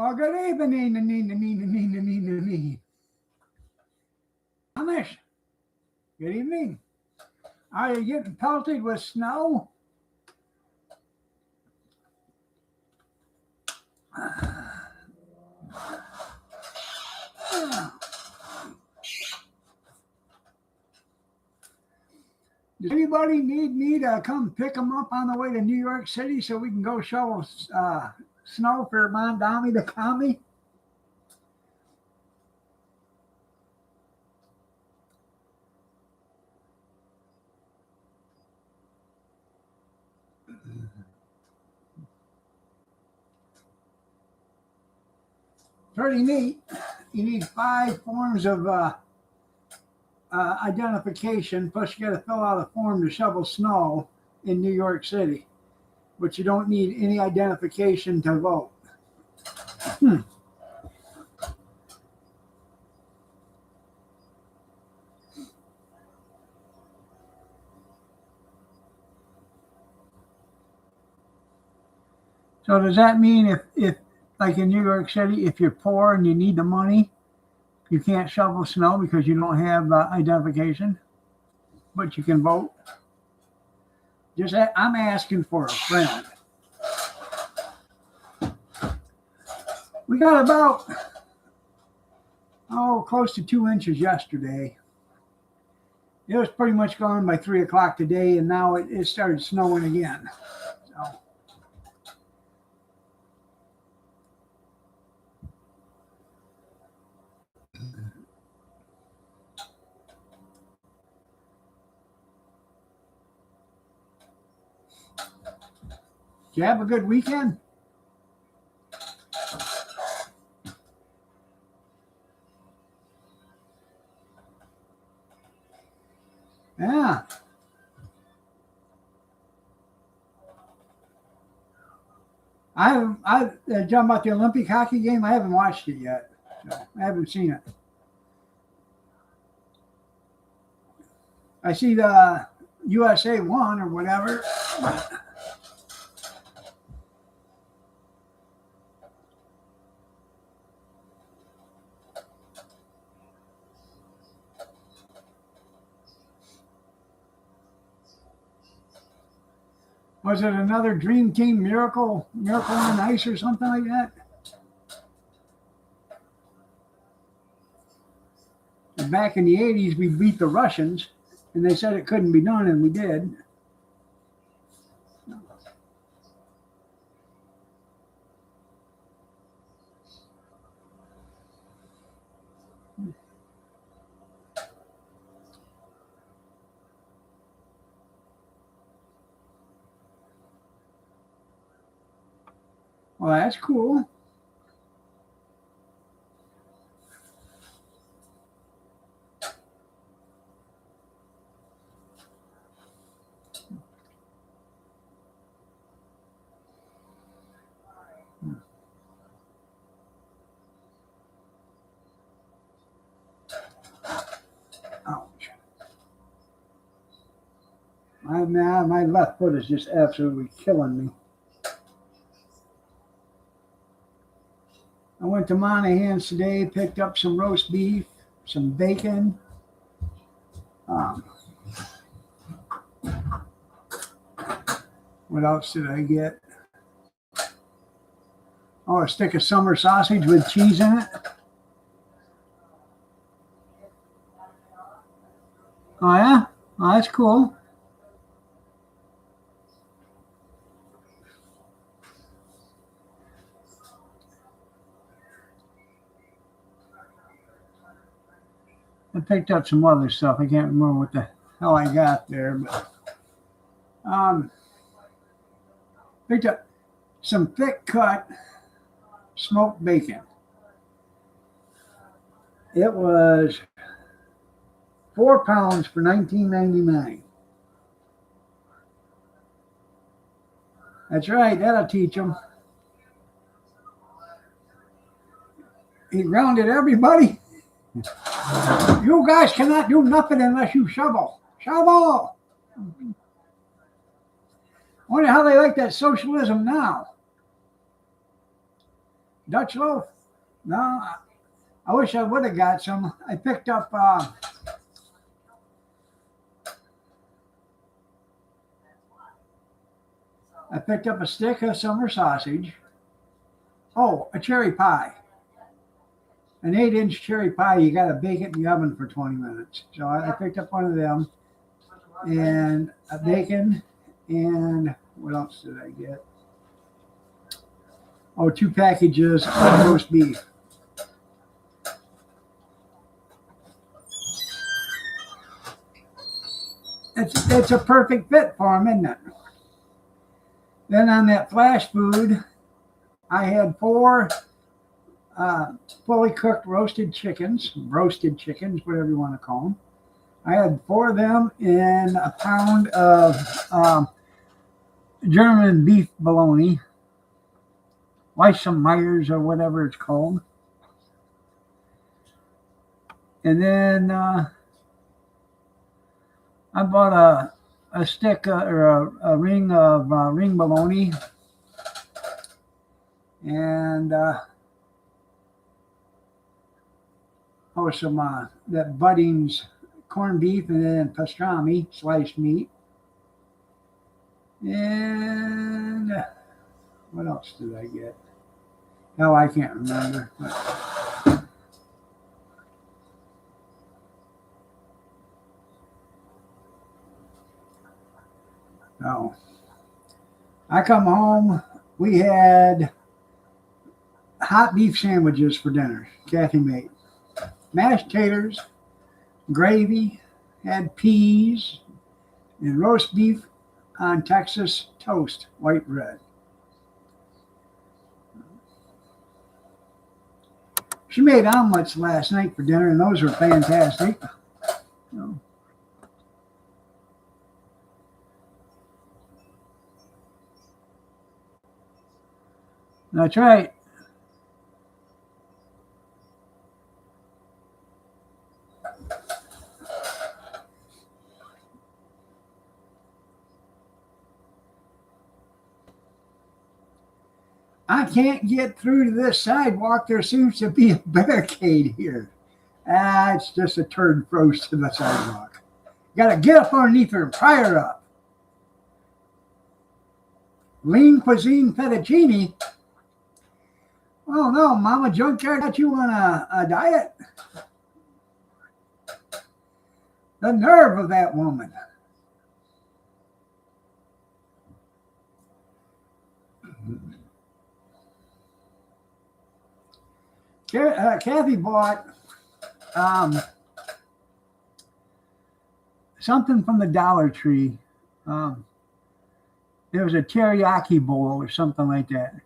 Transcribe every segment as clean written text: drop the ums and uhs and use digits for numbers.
Well, good evening, Amish. Good evening. Are you getting pelted with snow? Does anybody need me to come pick them up on the way to New York City so we can go shovel snow for Mondami the commie? Pretty neat. You need 5 forms of identification, plus you got to fill out a form to shovel snow in New York City, but you don't need any identification to vote. So does that mean if like in New York City, if you're poor and you need the money, you can't shovel snow because you don't have identification, but you can vote? I'm asking for a friend. We got about, close to 2 inches yesterday. It was pretty much gone by 3 o'clock today, and now it started snowing again. So. Did you have a good weekend? Yeah. I talking about the Olympic hockey game. I haven't watched it yet. So I haven't seen it. I see the USA won or whatever. Was it another Dream Team Miracle on Ice or something like that? And back in the 80s, we beat the Russians, and they said it couldn't be done, and we did. Well, that's cool. Ouch. My left foot is just absolutely killing me. I went to Monahan's today, picked up some roast beef, some bacon. What else did I get? Oh, a stick of summer sausage with cheese in it. Oh, yeah? Oh, that's cool. I picked up some other stuff. I can't remember what the hell I got there, but picked up some thick cut smoked bacon. It was 4 pounds for $19.99. That's right. That'll teach them. He grounded everybody. You guys cannot do nothing unless you shovel. Shovel! I wonder how they like that socialism now. Dutch loaf. No, I wish I would have got some. I picked up a stick of summer sausage. Oh, a cherry pie. An 8-inch cherry pie. You got to bake it in the oven for 20 minutes. So I picked up one of them, and a bacon, and what else did I get? Oh, 2 packages of roast beef. It's a perfect fit for them, isn't it? Then on that flash food, I had 4 fully cooked roasted chickens, whatever you want to call them. I had 4 of them and a pound of German beef bologna, Weissenmeyer's or whatever it's called. And then I bought a stick or a ring of ring bologna, and some that Budding's corned beef, and then pastrami, sliced meat. And what else did I get? Hell, I can't remember. No. I come home, we had hot beef sandwiches for dinner, Kathy made. Mashed taters, gravy, had peas, and roast beef on Texas toast, white bread. She made omelets last night for dinner, and those were fantastic. So, that's right. I can't get through to this sidewalk. There seems to be a barricade here. It's just a turd froze to the sidewalk. You gotta get up underneath her and pry her up. Lean cuisine fettuccine. Oh no, Mama Junkyard got you on a diet. The nerve of that woman. Kathy bought something from the Dollar Tree. There was a teriyaki bowl or something like that.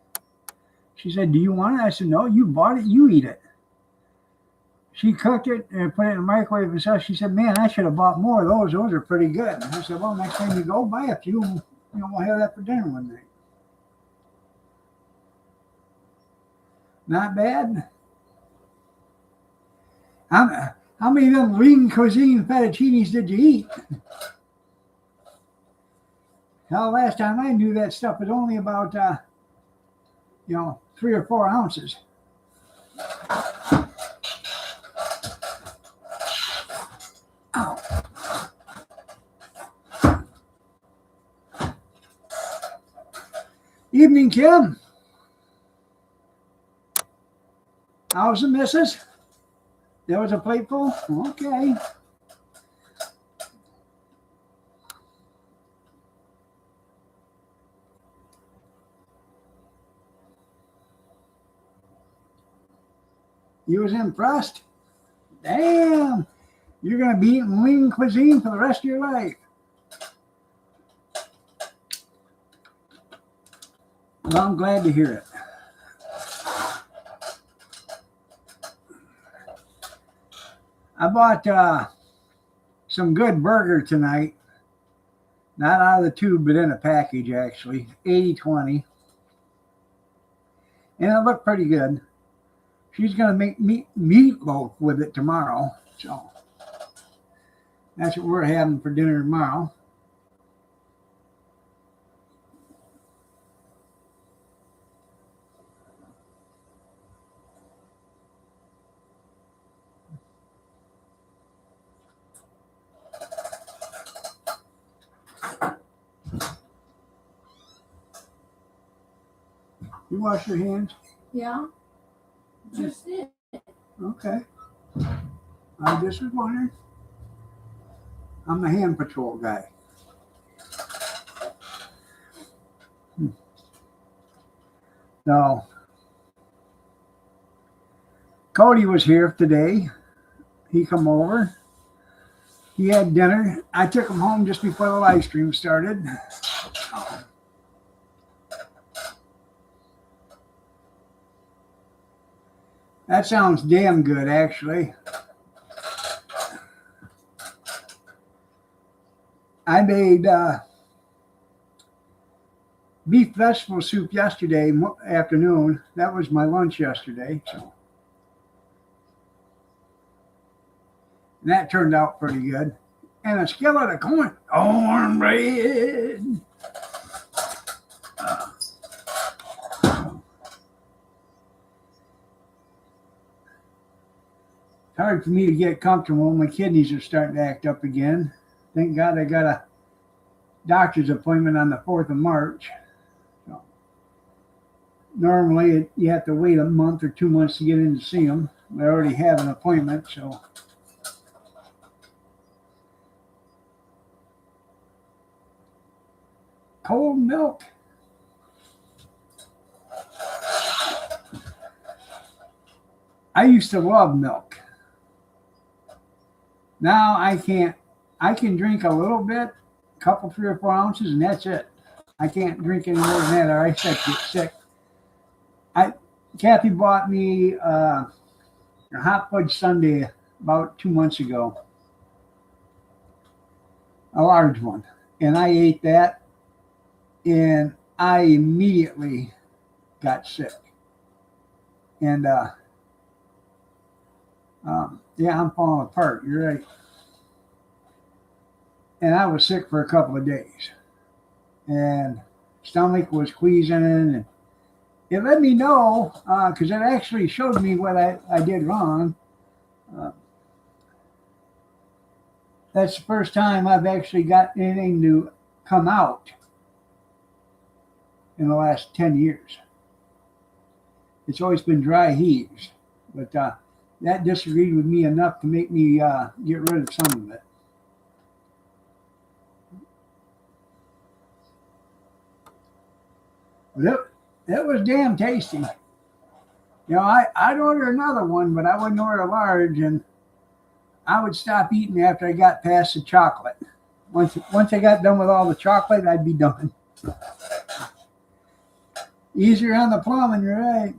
She said, "Do you want it?" I said, "No, you bought it. You eat it." She cooked it and put it in the microwave and stuff. She said, "Man, I should have bought more of those. Those are pretty good." And I said, "Well, next time you go, buy a few. We'll have that for dinner one night." Not bad. How many of them lean cuisine fettuccinis did you eat? Hell, last time I knew that stuff was only about 3 or 4 ounces. Ow. Evening, Kim. How's the missus? There was a plateful? Okay. You was impressed? Damn. You're going to be eating lean cuisine for the rest of your life. Well, I'm glad to hear it. I bought some good burger tonight. Not out of the tube, but in a package, actually. 80/20. And it looked pretty good. She's going to make meatloaf with it tomorrow. So that's what we're having for dinner tomorrow. You wash your hands? Yeah. Just did. Okay. I just was wondering. I'm the hand patrol guy. No. Cody was here today. He come over. He had dinner. I took him home just before the live stream started. That sounds damn good, actually. I made beef vegetable soup yesterday afternoon. That was my lunch yesterday. So. And that turned out pretty good. And a skillet of cornbread. It's hard for me to get comfortable. My kidneys are starting to act up again. Thank God I got a doctor's appointment on the 4th of March. So normally you have to wait a month or 2 months to get in to see them. I already have an appointment, so. Cold milk. I used to love milk. Now I can't. I can drink a little bit, a couple, 3 or 4 ounces, and that's it. I can't drink any more than that, or I get sick. Kathy bought me a hot fudge sundae about 2 months ago, a large one, and I ate that, and I immediately got sick. And yeah, I'm falling apart. You're right. And I was sick for a couple of days, and stomach was queasing, and it let me know, because it actually showed me what I did wrong. That's the first time I've actually got anything to come out in the last 10 years. It's always been dry heaves, but that disagreed with me enough to make me get rid of some of it. But it was damn tasty. You know, I'd order another one, but I wouldn't order a large, and I would stop eating after I got past the chocolate. Once I got done with all the chocolate, I'd be done. Easier on the plumbing, you're right.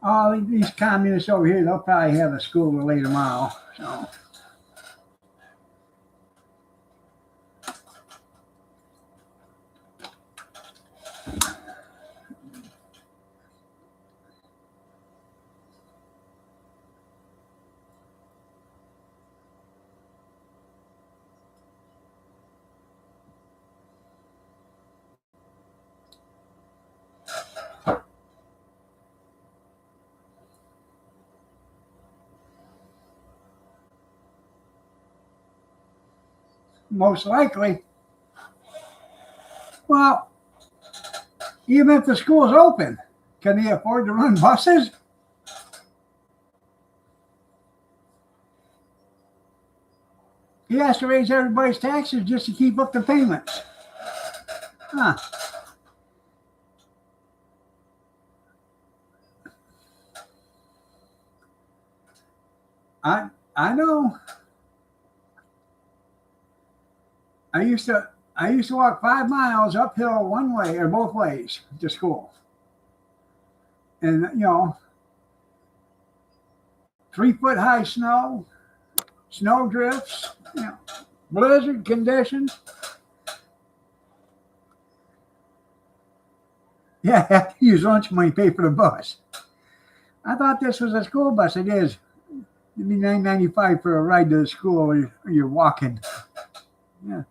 Oh, these communists over here, they'll probably have a school delay tomorrow. So. Most likely. Well, even if the school's open, can they afford to run buses? He has to raise everybody's taxes just to keep up the payments. Huh. I know. I used to walk 5 miles uphill one way or both ways to school. And 3-foot high snow drifts, blizzard conditions. Yeah, I have to use lunch money to pay for the bus. I thought this was a school bus. It is. It'd be $9.95 for a ride to the school, or you're walking. Yeah.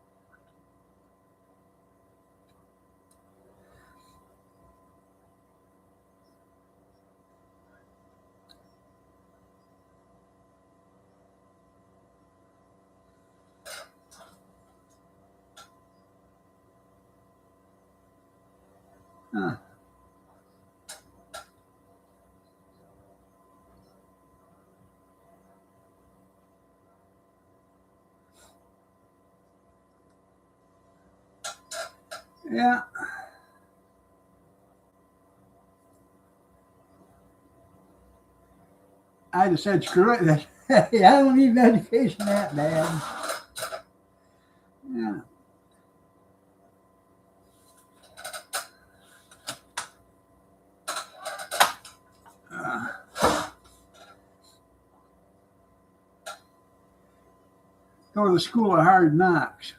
Uh, yeah. I just said, screw it. I don't need an education that bad. Yeah. Go to the school of hard knocks.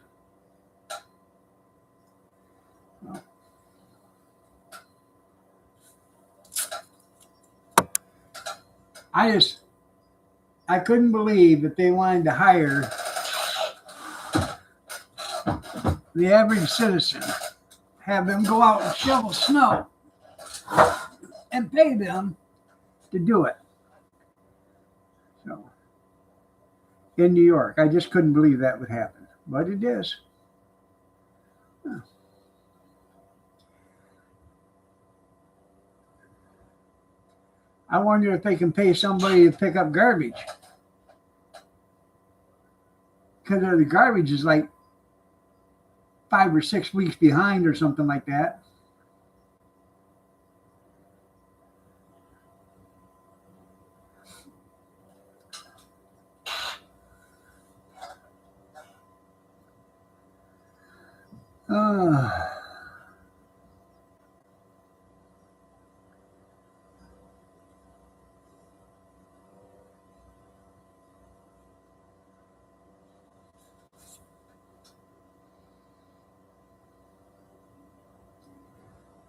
I couldn't believe that they wanted to hire the average citizen, have them go out and shovel snow, and pay them to do it. So, in New York, I just couldn't believe that would happen, but it is. Huh. I wonder if they can pay somebody to pick up garbage, because the garbage is like 5 or 6 weeks behind or something like that. Uh,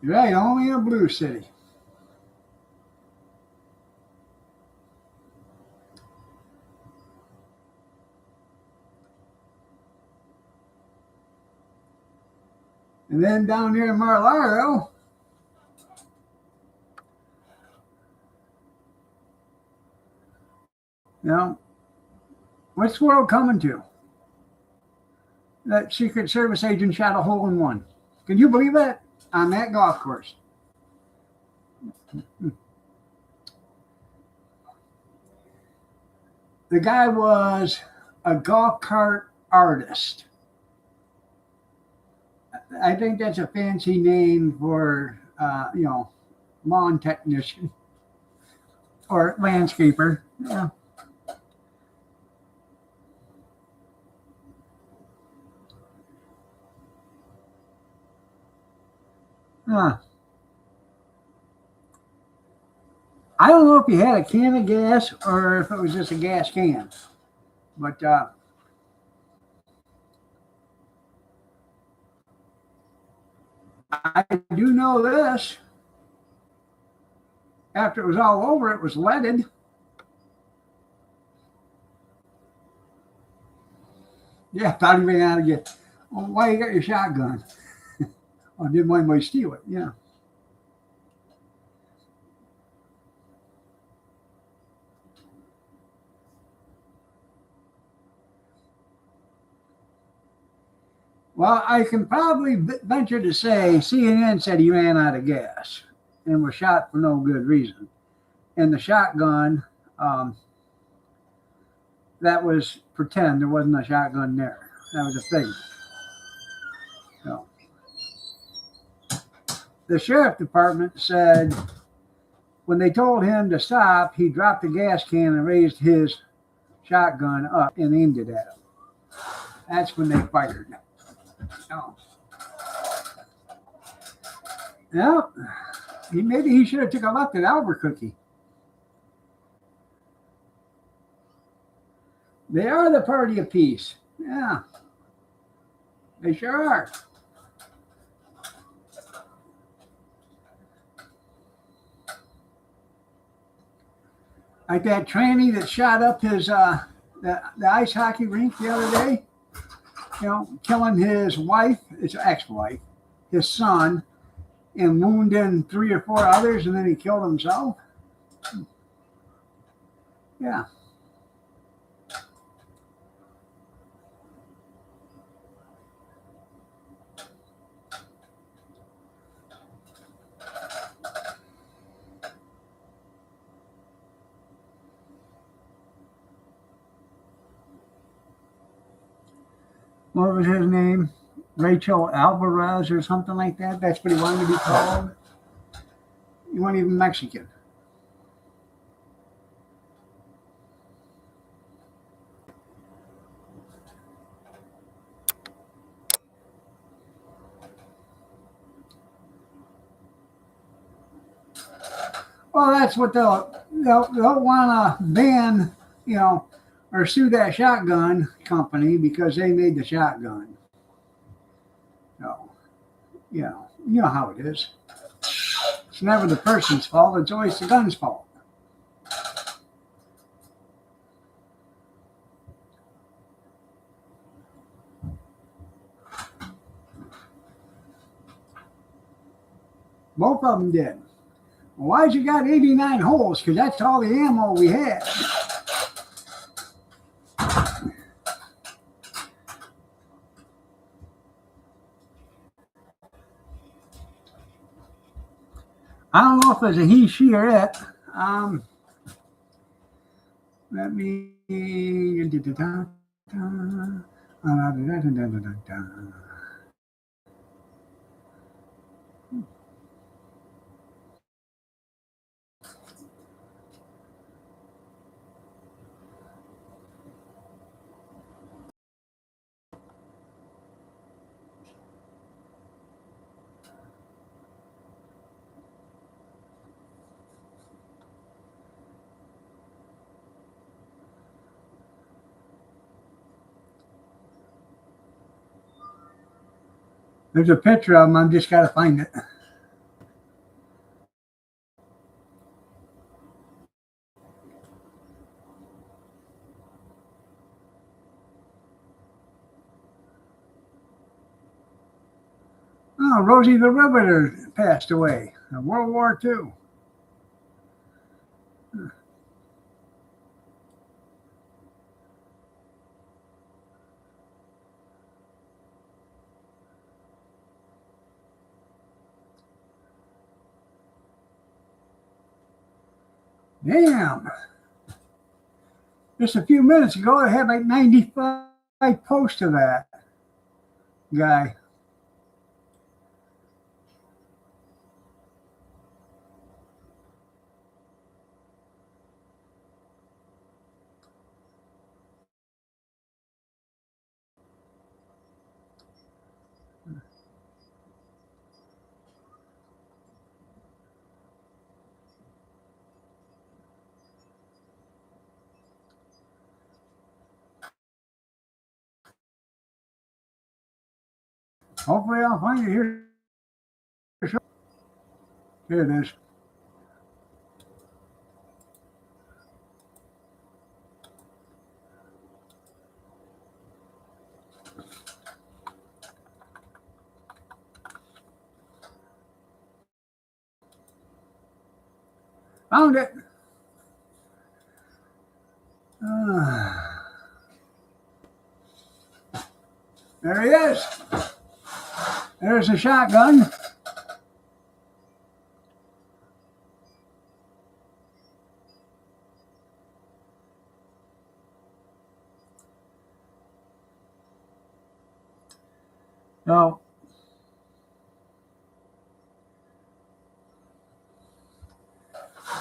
right, only in a blue city. And then down here in Mar-a-Lago, you know, what's the world coming to? That Secret Service agent shot a hole in one. Can you believe that? On that golf course. The guy was a golf cart artist. I think that's a fancy name for, lawn technician or landscaper. Yeah. Huh. I don't know if he had a can of gas or if it was just a gas can, but I do know this. After it was all over, it was leaded. Yeah, thought he ran out of gas. Well, why you got your shotgun? Or didn't want anybody steal it? Yeah. Well, I can probably venture to say CNN said he ran out of gas and was shot for no good reason. And the shotgun, that was pretend. There wasn't a shotgun there. That was a fake. So, the sheriff department said when they told him to stop, he dropped the gas can and raised his shotgun up and aimed it at him. That's when they fired. Oh. Yeah, maybe he should have took a left at Albuquerque. They are the party of peace. Yeah, they sure are. Like that tranny that shot up his the ice hockey rink the other day. Killing his wife, his ex-wife, his son, and wounding 3 or 4 others, and then he killed himself. Yeah. what was his name? Rachel Alvarez or something like that. That's what he wanted to be called. He wasn't even Mexican. Well, that's what they'll want to ban, or sue that shotgun company because they made the shotgun. So, you know how it is. It's never the person's fault. It's always the gun's fault. Both of them did. Well, why'd you got 89 holes? Because that's all the ammo we had. I don't know if it's a he, she, or it. Let me. There's a picture of him. I've just got to find it. Oh, Rosie the Riveter passed away in World War II. Damn. Just a few minutes ago, I had like 95 posts of that guy. Hopefully I'll find it here. Here it is. Found it. There he is. There's a shotgun. So,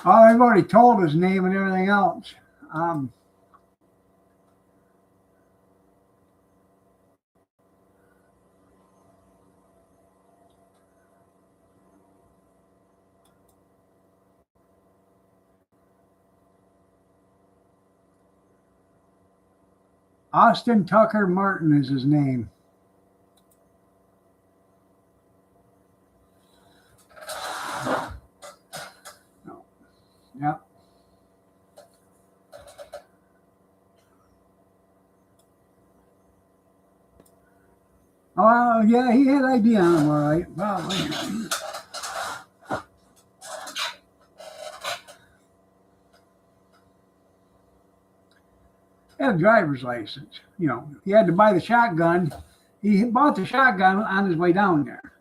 I've already told his name and everything else. Austin Tucker Martin is his name. Yep. Oh, yeah, he had ID on him, all right. Probably. He had a driver's license. He had to buy the shotgun. He bought the shotgun on his way down there.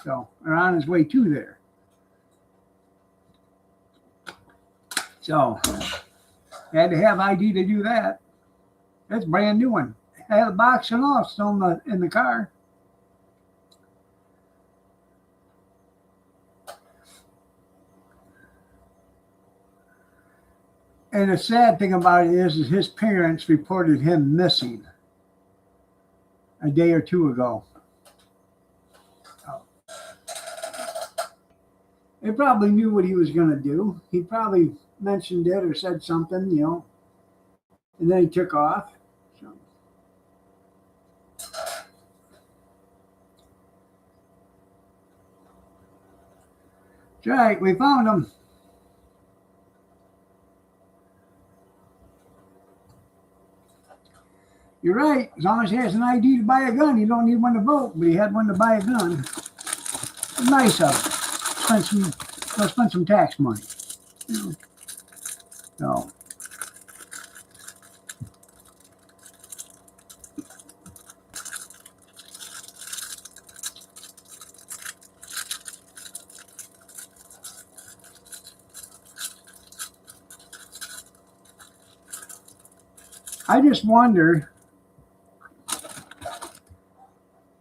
So, or on his way to there. So, he had to have ID to do that. That's a brand new one. had a box and all still in the car. And the sad thing about it is his parents reported him missing a day or two ago. They probably knew what he was going to do. He probably mentioned it or said something, you know, and then he took off. So. That's right, we found him. You're right. As long as he has an ID to buy a gun, you don't need one to vote. But he had one to buy a gun. It's nice of him. Spend some tax money. So. I just wonder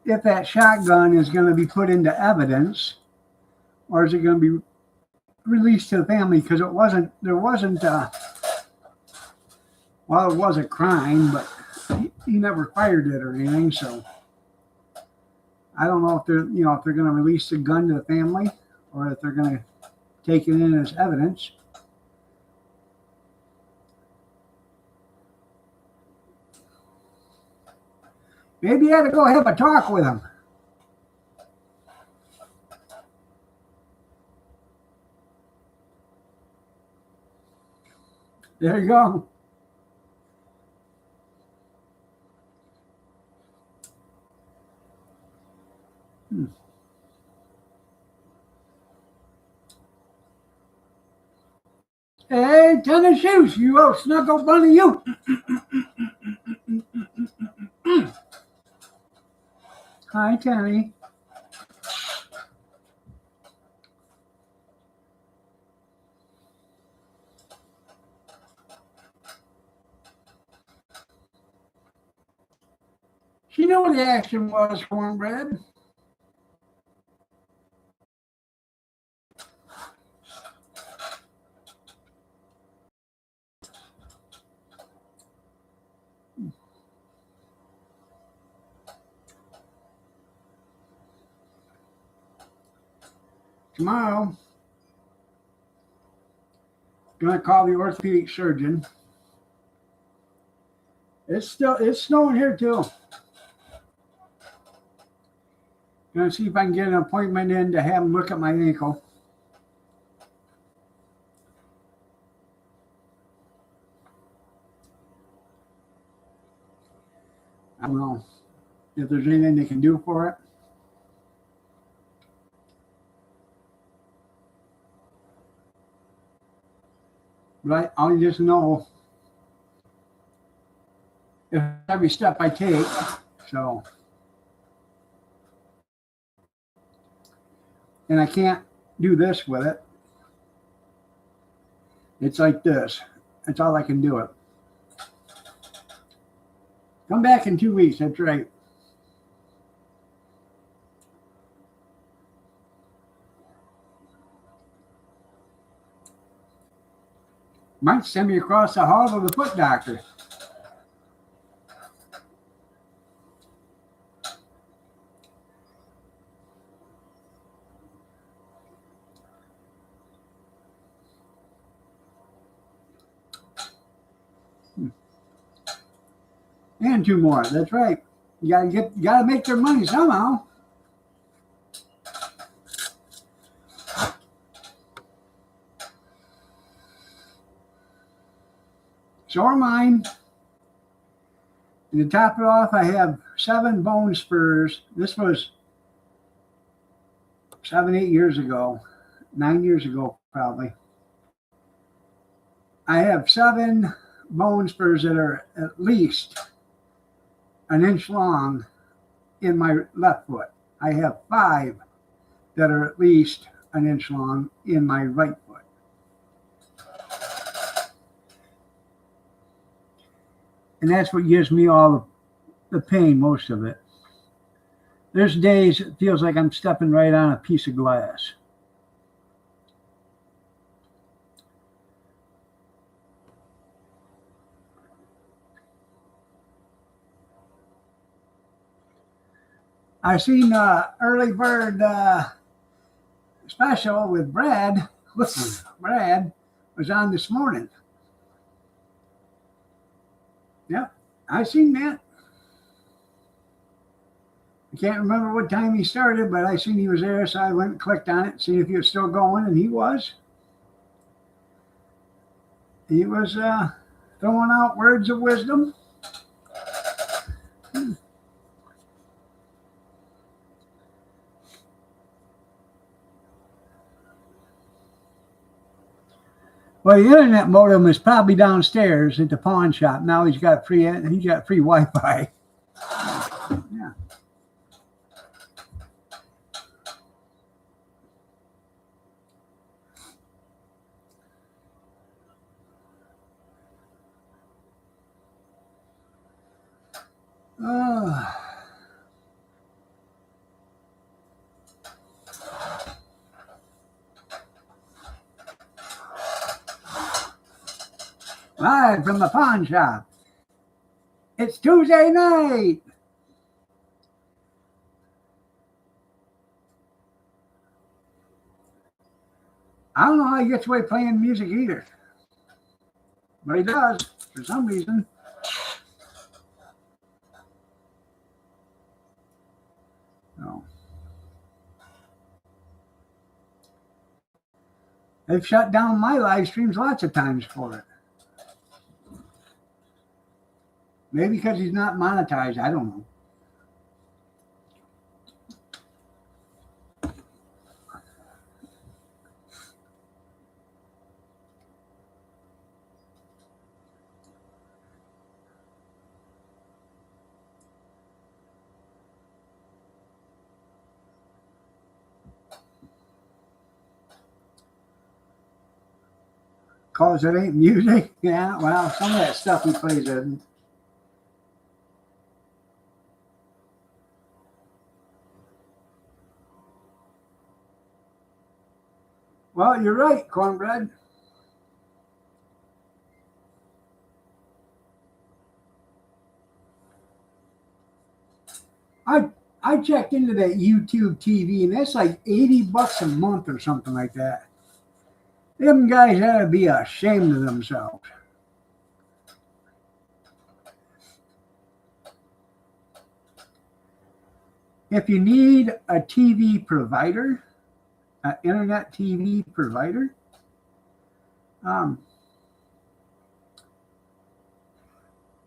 if that shotgun is going to be put into evidence, or is it going to be released to the family? Because there wasn't, well, it was a crime, but he never fired it or anything. So I don't know if they're going to release the gun to the family, or if they're going to take it in as evidence. Maybe you had to go have a talk with him. There you go. Hey, tennis shoes, you old snuggle bunny, you. Hi, Tammy. She knew what the action was, Cornbread. Tomorrow, gonna call the orthopedic surgeon. It's snowing here too. Gonna see if I can get an appointment in to have him look at my ankle. I don't know if there's anything they can do for it. But I'll just know if every step I take. So, and I can't do this with it. It's like this. That's all I can do it. Come back in 2 weeks. That's right. Might send me across the hall to the foot doctor. And 2 more. That's right. You gotta make their money somehow. So are mine. And to top it off, I have 7 bone spurs. This was 7, 8 years ago, 9 years ago, probably. I have 7 bone spurs that are at least an inch long in my left foot. I have 5 that are at least an inch long in my right foot. And that's what gives me all the pain, most of it. There's days it feels like I'm stepping right on a piece of glass. I seen early bird special with Brad. Brad was on this morning. Yep, I seen that. I can't remember what time he started, but I seen he was there, so I went and clicked on it, see if he was still going, and he was. He was throwing out words of wisdom. Well, the internet modem is probably downstairs at the pawn shop. Now he's got free Wi-Fi. Yeah. Live from the pawn shop. It's Tuesday night. I don't know how he gets away playing music either, but he does for some reason. So they've shut down my live streams lots of times for it. Maybe because he's not monetized. I don't know. Cause it ain't music. Yeah, well, some of that stuff he plays isn't. Well, you're right, Cornbread. I checked into that YouTube TV, and that's like $80 a month or something like that. Them guys ought to be ashamed of themselves. If you need a TV provider, an internet TV provider,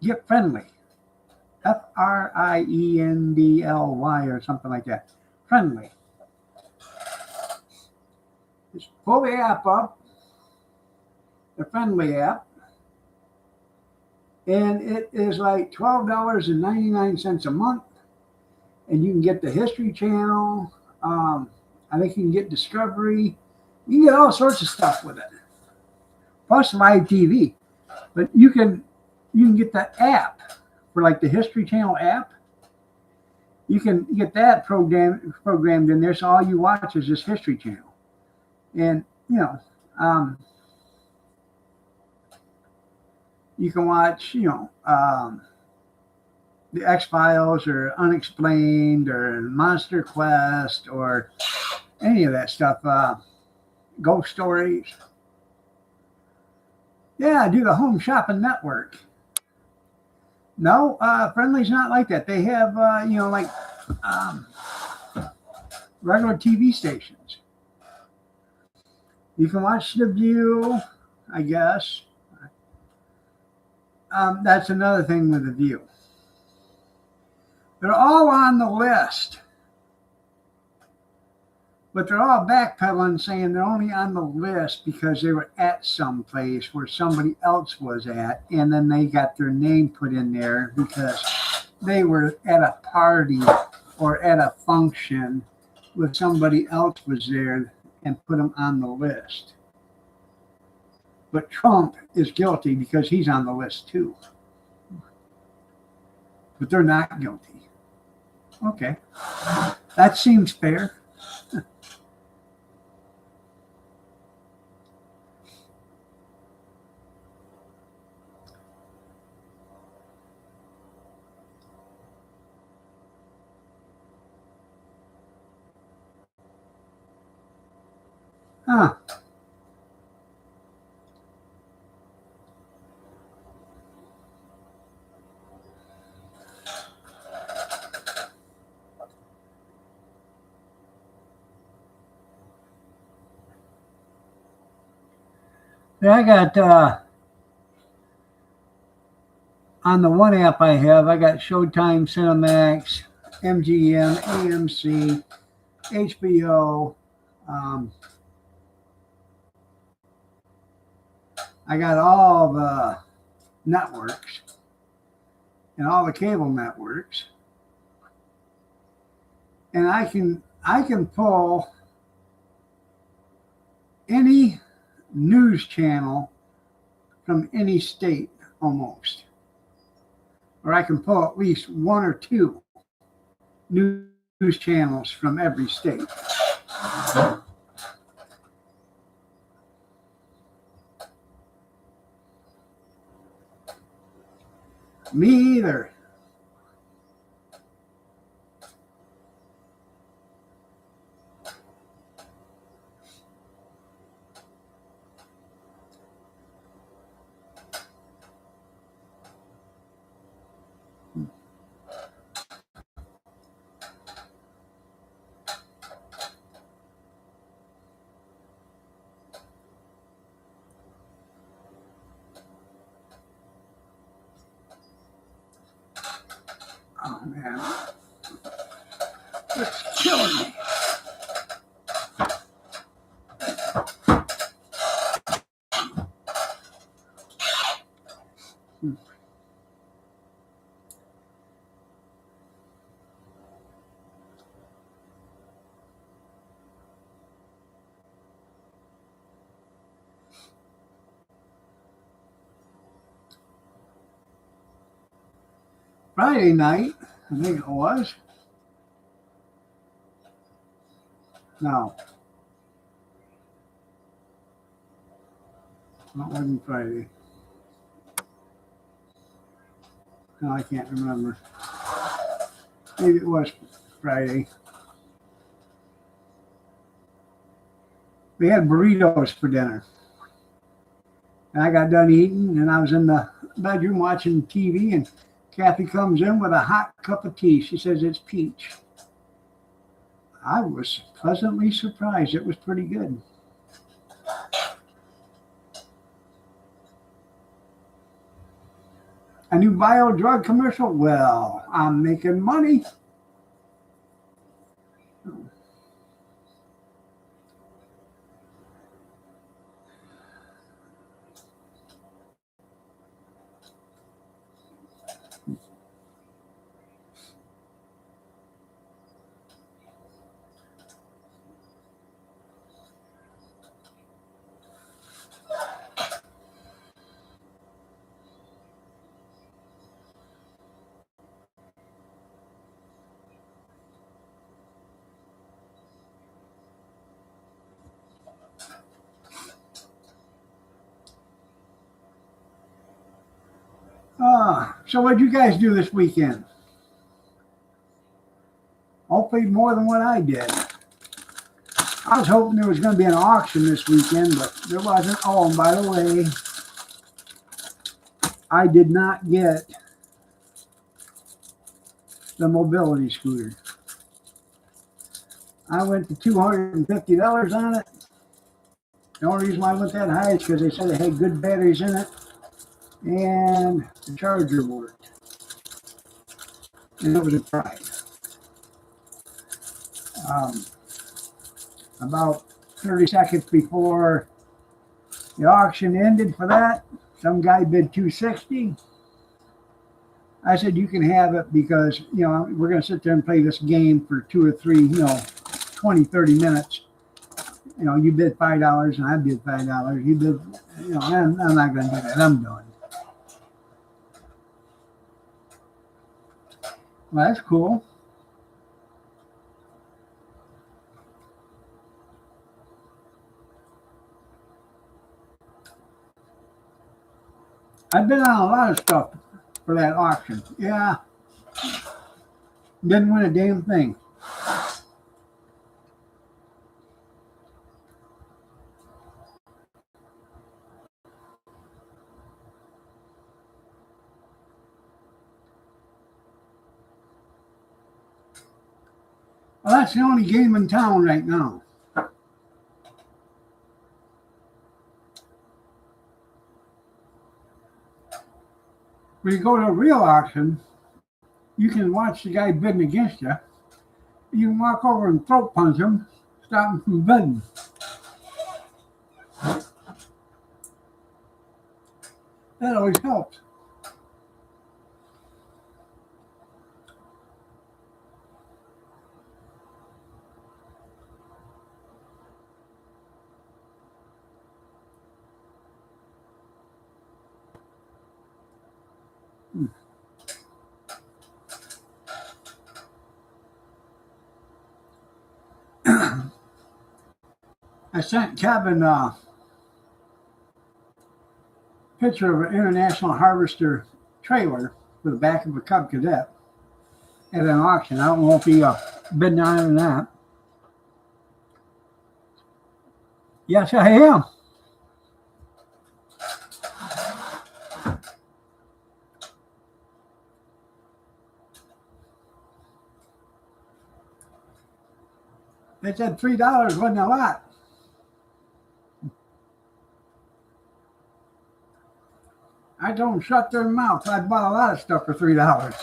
get Friendly. Friendly or something like that. Friendly. Just pull the app up, the Friendly app, and it is like $12.99 a month, and you can get the History Channel. I think you can get Discovery. You can get all sorts of stuff with it, plus live TV. But you can get the app for like the History Channel app. You can get that programmed in there, so all you watch is this History Channel. And you can watch the X-Files or Unexplained or Monster Quest or any of that stuff. Ghost Stories. Yeah, do the Home Shopping Network. No, Friendly's not like that. They have regular TV stations. You can watch The View, I guess. That's another thing with The View. They're all on the list. But they're all backpedaling, saying they're only on the list because they were at some place where somebody else was at, and then they got their name put in there because they were at a party or at a function where somebody else was there and put them on the list. But Trump is guilty because he's on the list too. but they're not guilty. Okay. That seems fair. Huh. Yeah, I got on the one app I have, I got Showtime, Cinemax, MGM, AMC, HBO. I got all the networks and all the cable networks, and I can pull any news channel from any state almost, or I can pull at least one or two news channels from every state. Me either. Oh man, it's killing me. Friday night, I think it was. No, it wasn't Friday. No, I can't remember. Maybe it was Friday. We had burritos for dinner. And I got done eating, and I was in the bedroom watching TV, and Kathy comes in with a hot cup of tea. She says it's peach. I was pleasantly surprised. It was pretty good. A new bio drug commercial? Well, I'm making money. So what'd you guys do this weekend? Hopefully more than what I did. I was hoping there was going to be an auction this weekend, but there wasn't. Oh, and by the way, I did not get the mobility scooter. I went to $250 on it. The only reason why I went that high is because they said it had good batteries in it and the charger worked. And it was a price. About 30 seconds before the auction ended for that, some guy bid $260. I said, you can have it because, we're going to sit there and play this game for 2 or 3, 20, 30 minutes. You bid $5 and I bid $5. You bid, I'm not going to do that. I'm done. Well, that's cool. I've been on a lot of stuff for that auction. Yeah. Didn't win a damn thing. Well, that's the only game in town right now. When you go to a real auction, you can watch the guy bidding against you. You can walk over and throat punch him, stop him from bidding. That always helps. I sent Kevin a picture of an International Harvester trailer for the back of a Cub Cadet at an auction. I don't know if he bidding on it or not. Yes, I am. They said $3 wasn't a lot. I told them shut their mouth. I bought a lot of stuff for $3.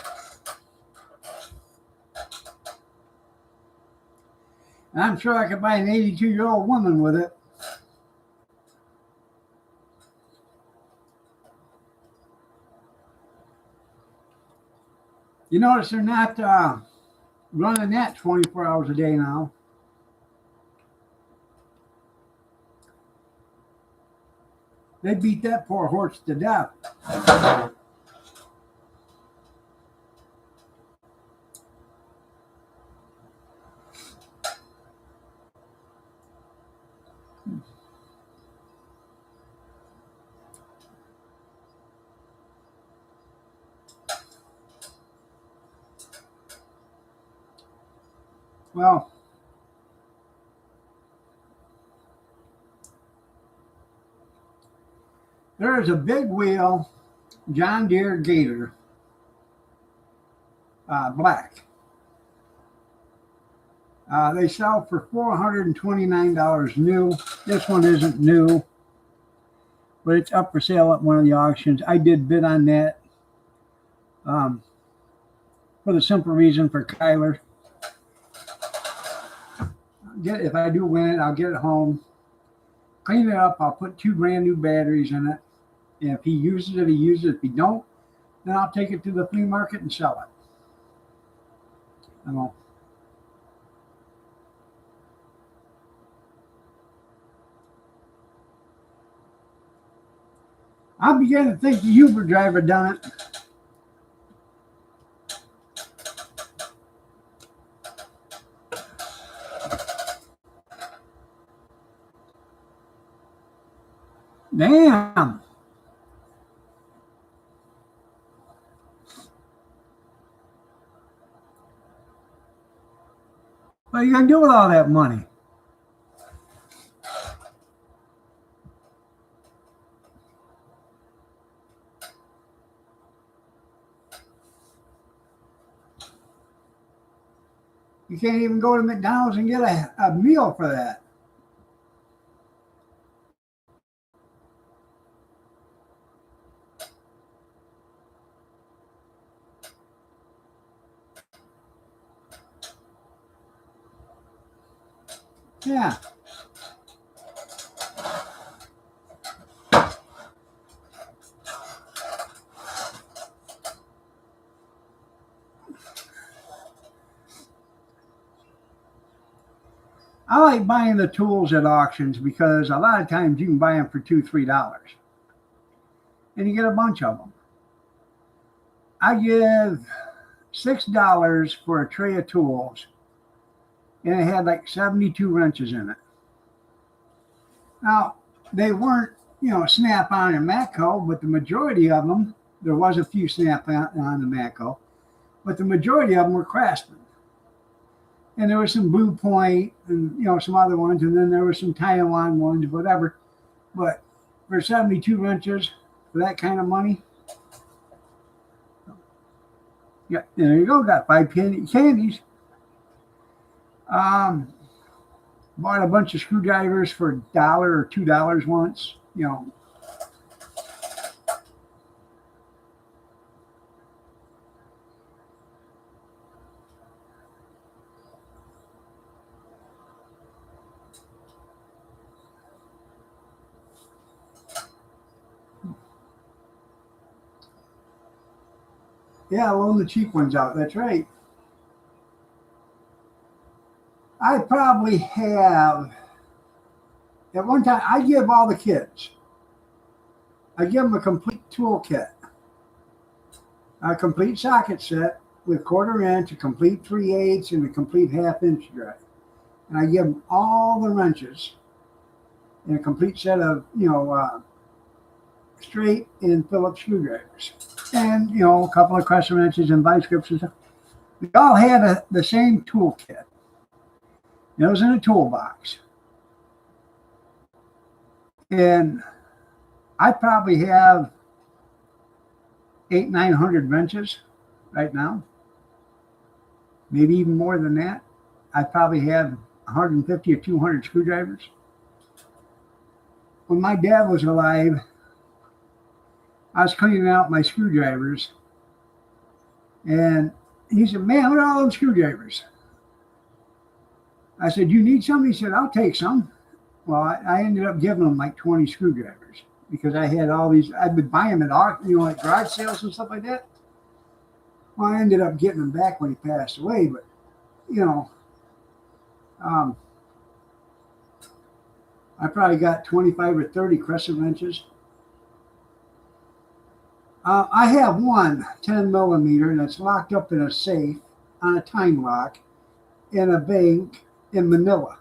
And I'm sure I could buy an 82-year-old woman with it. You notice they're not running that 24 hours a day now. They beat that poor horse to death. Well, there is a big wheel John Deere Gator, black. They sell for $429 new. This one isn't new, but it's up for sale at one of the auctions. I did bid on that for the simple reason for Kyler. If I do win it, I'll get it home, clean it up. I'll put 2 brand new batteries in it. And if he uses it, he uses it. If he don't, then I'll take it to the flea market and sell it. I know. I'm beginning to think the Uber driver done it. Damn. What are you going to do with all that money? You can't even go to McDonald's and get a meal for that. Yeah. I like buying the tools at auctions because a lot of times you can buy them for $2, $3 and you get a bunch of them. I give $6 for a tray of tools, and it had like 72 wrenches in it. Now, they weren't, Snap-on and Matco, but the majority of them, there was a few Snap-on and Matco, but the majority of them were Craftsman. And there was some Blue Point and, some other ones, and then there were some Taiwan ones, whatever. But for 72 wrenches, for that kind of money, yeah, there you go. Got 5 candies. Bought a bunch of screwdrivers for $1 or $2 once. Yeah, loan the cheap ones out. That's right. I probably have, at one time, I give all the kids, I give them a complete tool kit, a complete socket set with 1/4 inch, a complete 3/8, and a complete 1/2 inch drive. And I give them all the wrenches and a complete set of, straight and Phillips screwdrivers. And, a couple of crescent wrenches and vice grips and stuff. We all had the same tool kit. It was in a toolbox. And I probably have 800-900 wrenches right now. Maybe even more than that. I probably have 150 or 200 screwdrivers. When my dad was alive, I was cleaning out my screwdrivers, and he said, "Man, look at all those screwdrivers." I said, "You need some?" He said, "I'll take some." Well, I ended up giving him like 20 screwdrivers because I had all these. I'd been buying them at like garage sales and stuff like that. Well, I ended up getting them back when he passed away, but I probably got 25 or 30 crescent wrenches. I have one 10 millimeter that's locked up in a safe on a time lock in a bank in Manila.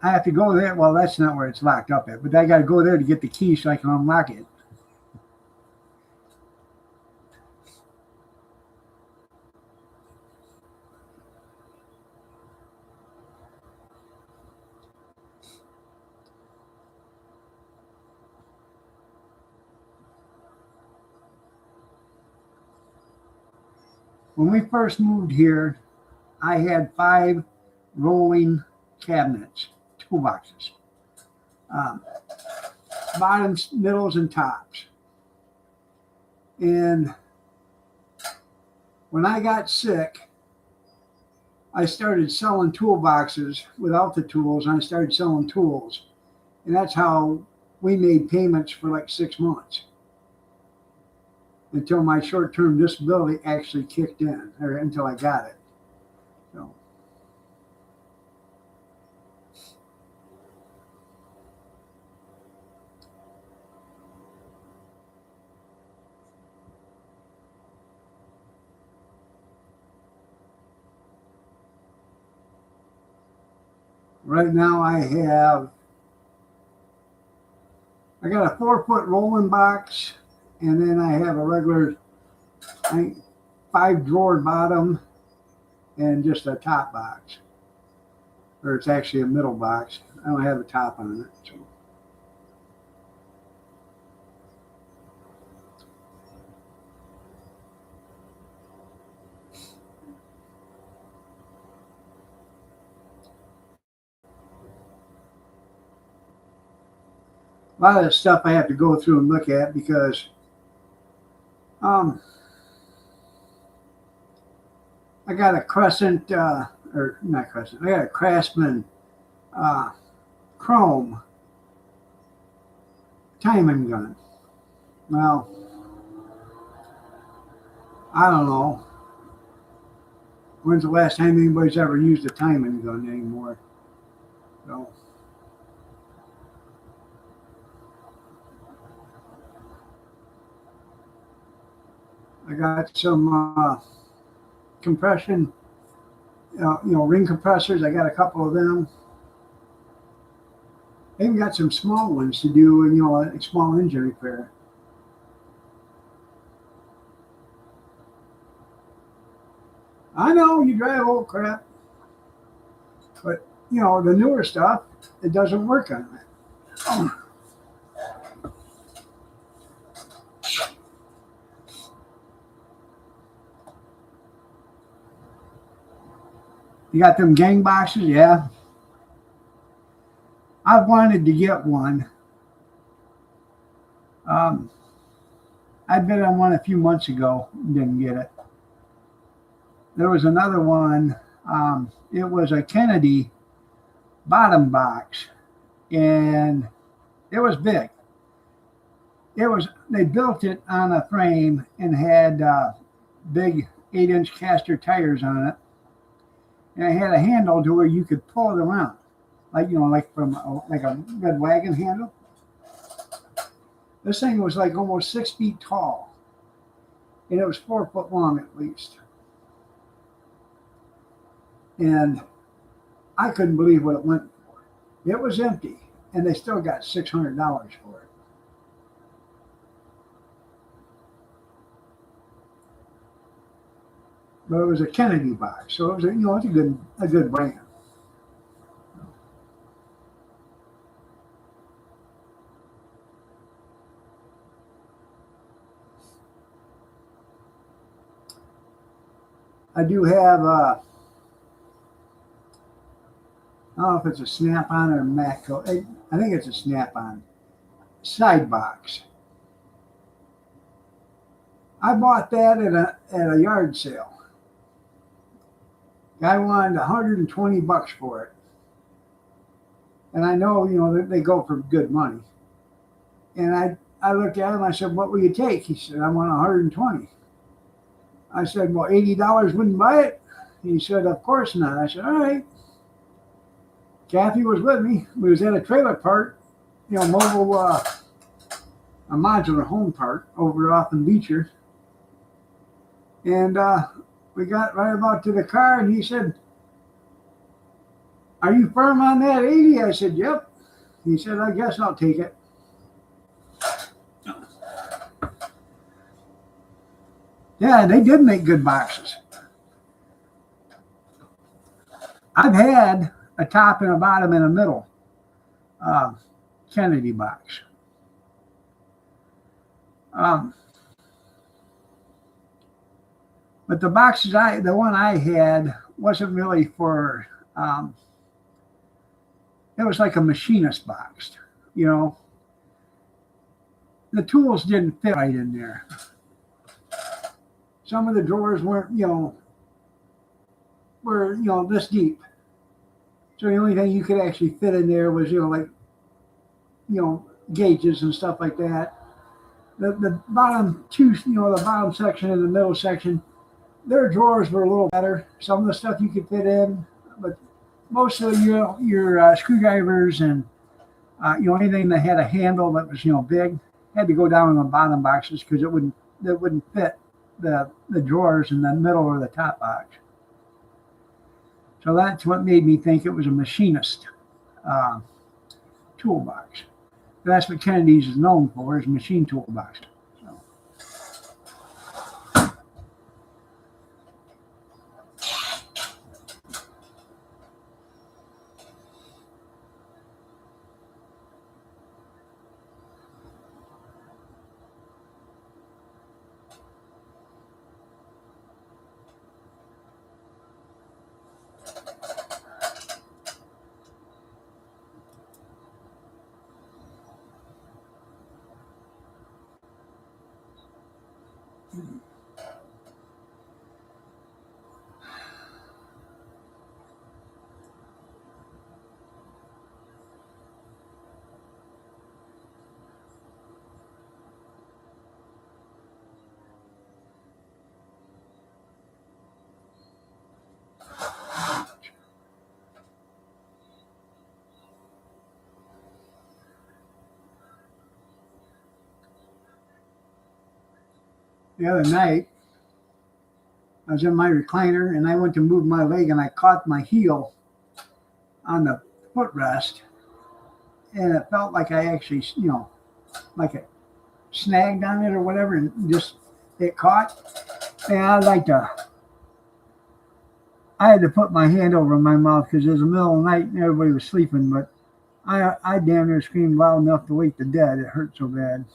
I have to go there. Well, that's not where it's locked up at, but I got to go there to get the key so I can unlock it. When we first moved here, I had 5 rolling cabinets, toolboxes, bottoms, middles, and tops. And when I got sick, I started selling toolboxes without the tools, and I started selling tools. And that's how we made payments for like 6 months until my short-term disability actually kicked in, or until I got it. So. Right now I got a 4-foot rolling box, and then I have a regular 5-drawer bottom and just a top box. Or it's actually a middle box. I don't have a top on it. So. A lot of the stuff I have to go through and look at because I got a Crescent, or not Crescent, I got a Craftsman Chrome timing gun. Well, I don't know. When's the last time anybody's ever used a timing gun anymore? So. I got some compression, ring compressors. I got a couple of them. I even got some small ones to do, a small engine repair. I know you drive old crap, but the newer stuff, it doesn't work on it. Oh. You got them gang boxes, yeah. I've wanted to get one. I bid on one a few months ago, didn't get it. There was another one. It was a Kennedy bottom box, and it was big. They built it on a frame and had big 8-inch caster tires on it, and it had a handle to where you could pull it around, like from like a red wagon handle. This thing was like almost 6 feet tall, and it was 4 foot long at least. And I couldn't believe what it went for. It was empty, and they still got $600 for it. But it was a Kennedy box, so it was it's a good brand. I do have I don't know if it's a Snap-on or Matco. I think it's a Snap-on side box. I bought that at a yard sale. Guy wanted $120 for it, and I know they go for good money. And I looked at him. I said, "What will you take?" He said, "I want 120." I said, "Well, $80 wouldn't buy it." He said, "Of course not." I said, "All right." Kathy was with me. We was at a trailer park, mobile, a modular home park over off in Beecher. And we got right about to the car, and he said, "Are you firm on that 80?" I said, "Yep." He said, "I guess I'll take it." Yeah, they did make good boxes. I've had a top and a bottom and a middle Kennedy box. But the boxes the one I had wasn't really for, it was like a machinist box, The tools didn't fit right in there. Some of the drawers weren't, were this deep. So the only thing you could actually fit in there was, gauges and stuff like that. The bottom two, the bottom section and the middle section, their drawers were a little better. Some of the stuff you could fit in, but most of your screwdrivers and anything that had a handle that was big had to go down in the bottom boxes because it wouldn't fit the drawers in the middle or the top box. So that's what made me think it was a machinist toolbox. That's what Kennedy's is known for, is machine toolbox. The other night, I was in my recliner and I went to move my leg and I caught my heel on the footrest, and it felt like I actually, like it snagged on it or whatever, and just it caught. And I had to put my hand over my mouth because it was the middle of the night and everybody was sleeping, but I damn near screamed loud enough to wake the dead. It hurt so bad.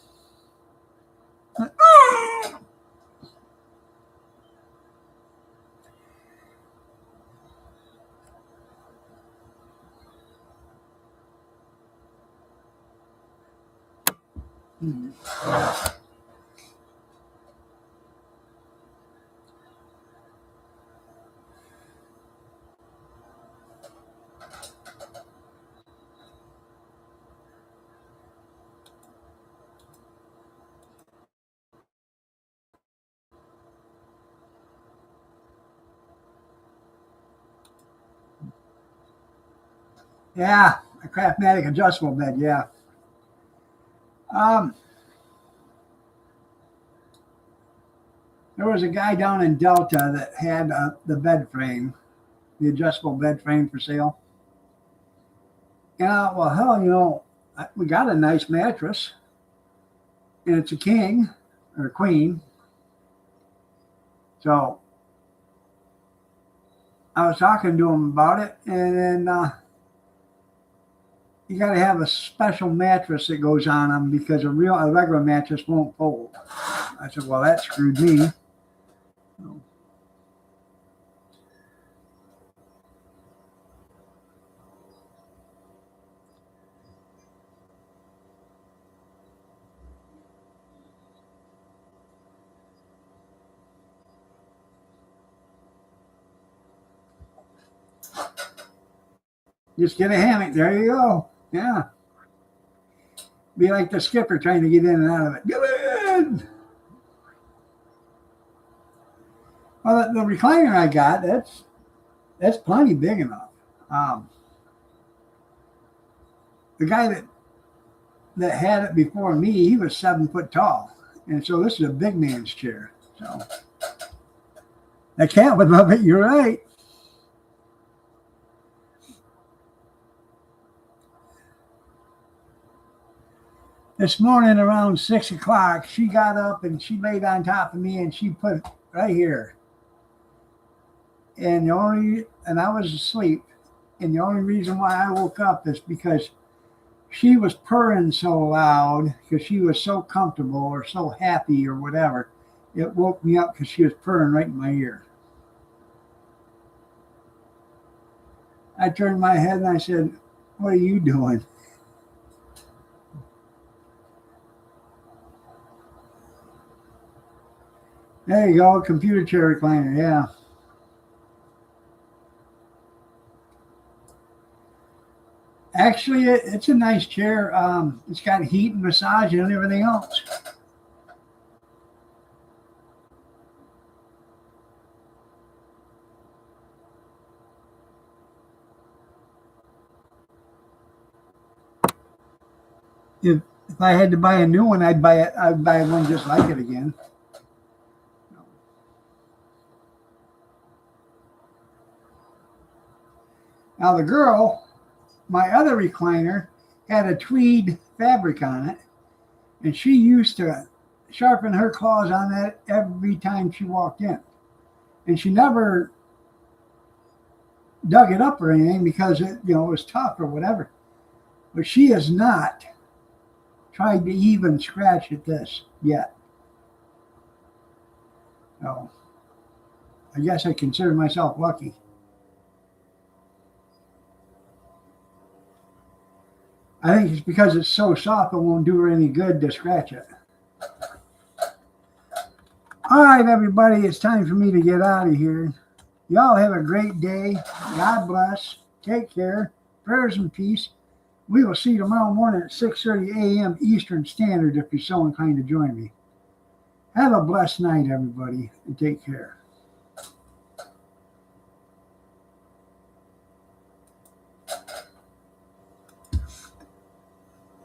Yeah, a Craftmatic adjustable bed, yeah. There was a guy down in Delta that had the bed frame, the adjustable bed frame for sale. Yeah, well, hell, we got a nice mattress, and it's a king or a queen. So I was talking to him about it, and then you got to have a special mattress that goes on them because a regular mattress won't fold. I said, well, that screwed me. Just get a hammock. There you go. Yeah. Be like the skipper trying to get in and out of it. Get in! Well, the recliner I got, that's plenty big enough. The guy that had it before me, he was 7 foot tall. And so this is a big man's chair. So the cat would love it. You're right. This morning around 6 o'clock, she got up and she laid on top of me and she put it right here. And I was asleep. And the only reason why I woke up is because she was purring so loud because she was so comfortable or so happy or whatever. It woke me up because she was purring right in my ear. I turned my head and I said, "What are you doing?" There you go, computer chair recliner, yeah. Actually, it's a nice chair. It's got heat and massage and everything else. If I had to buy a new one, I'd buy one just like it again. Now the girl, my other recliner, had a tweed fabric on it, and she used to sharpen her claws on that every time she walked in. And she never dug it up or anything because it was tough or whatever. But she has not tried to even scratch at this yet. So I guess I consider myself lucky. I think it's because it's so soft it won't do her any good to scratch it. All right, everybody, it's time for me to get out of here. Y'all have a great day. God bless. Take care. Prayers and peace. We will see you tomorrow morning at 6:30 a.m. Eastern Standard if you're so inclined to join me. Have a blessed night, everybody, and take care.